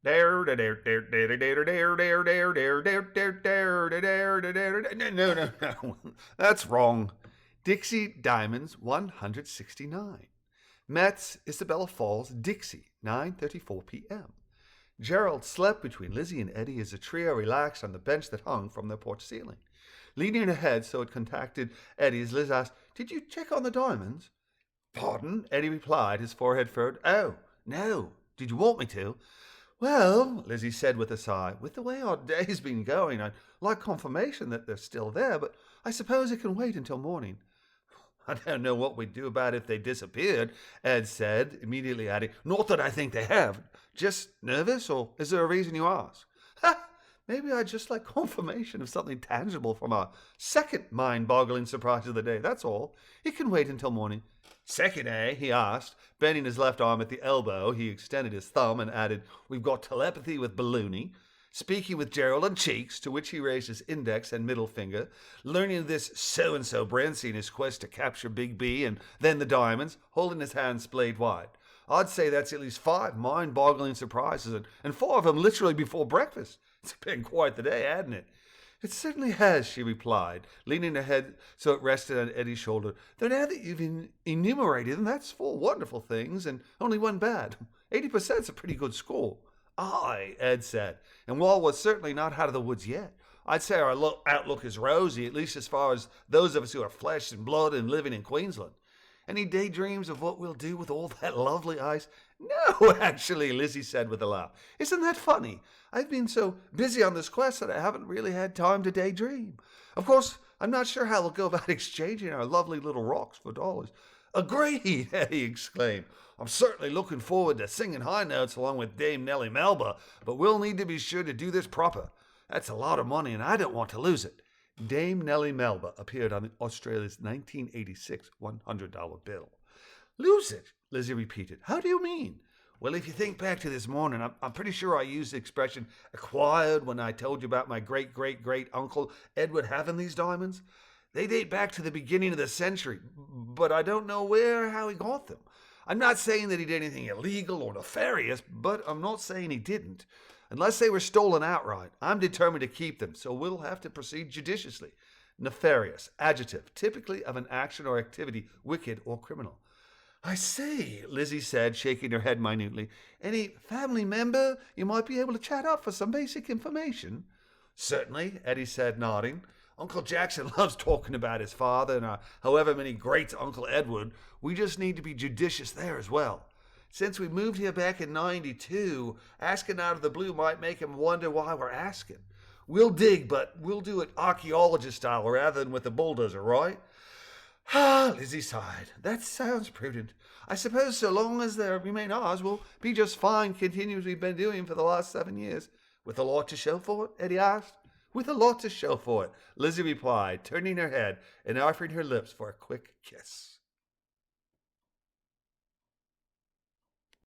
No, no, no. That's wrong. Dixie Diamonds 169. Metz, Isabella Falls, Dixie, 9:34 p.m. Jerald slept between Lizzie and Eddie as the trio relaxed on the bench that hung from their porch ceiling. Leaning her head so it contacted Eddie's, Liz asked, "Did you check on the diamonds?" "Pardon?" Eddie replied, his forehead furrowed. "Oh, no. Did you want me to?" "Well," Lizzie said with a sigh, "with the way our day's been going, I'd like confirmation that they're still there, but I suppose it can wait until morning." "I don't know what we'd do about it if they disappeared," Ed said, immediately adding, "Not that I think they have. Just nervous, or is there a reason you ask?" "Ha! Maybe I'd just like confirmation of something tangible from our second mind-boggling surprise of the day, that's all. It can wait until morning." "Second, eh?" he asked. Bending his left arm at the elbow, he extended his thumb and added, "We've got telepathy with Balloony, speaking with Jerald and Cheeks," to which he raised his index and middle finger, "learning this so-and-so Brancy in his quest to capture Big B and then the diamonds," holding his hand splayed wide. "I'd say that's at least 5 mind-boggling surprises, and 4 of them literally before breakfast. It's been quite the day, hasn't it?" "It certainly has," she replied, leaning her head so it rested on Eddie's shoulder. "Though now that you've enumerated them, that's 4 wonderful things and only 1 bad. 80%'s a pretty good score." "Aye," Ed said, "and while we're certainly not out of the woods yet, I'd say our outlook is rosy, at least as far as those of us who are flesh and blood and living in Queensland. Any daydreams of what we'll do with all that lovely ice?" "No, actually," Lizzie said with a laugh. "Isn't that funny? I've been so busy on this quest that I haven't really had time to daydream. Of course, I'm not sure how we'll go about exchanging our lovely little rocks for dollars." "Agreed," Eddie exclaimed. "I'm certainly looking forward to singing high notes along with Dame Nellie Melba, but we'll need to be sure to do this proper. That's a lot of money, and I don't want to lose it." Dame Nellie Melba appeared on Australia's 1986 $100 bill. "Lose it?" Lizzie repeated. "How do you mean?" "Well, if you think back to this morning, I'm pretty sure I used the expression acquired when I told you about my great-great-great-uncle Edward having these diamonds. They date back to the beginning of the century, but I don't know how he got them. I'm not saying that he did anything illegal or nefarious, but I'm not saying he didn't. Unless they were stolen outright, I'm determined to keep them, so we'll have to proceed judiciously." Nefarious, adjective, typically of an action or activity, wicked or criminal. "I see," Lizzie said, shaking her head minutely. "Any family member you might be able to chat up for some basic information?" "Certainly," Eddie said, nodding. "Uncle Jackson loves talking about his father and our however many greats Uncle Edward. We just need to be judicious there as well. Since we moved here back in '92, asking out of the blue might make him wonder why we're asking. We'll dig, but we'll do it archaeologist style rather than with the bulldozer, right?" "Ah," Lizzie sighed. "That sounds prudent. I suppose so long as they remain ours, we'll be just fine continuing as we've been doing for the last 7 years." "With a lot to show for it?" Eddie asked. "With a lot to show for it," Lizzie replied, turning her head and offering her lips for a quick kiss.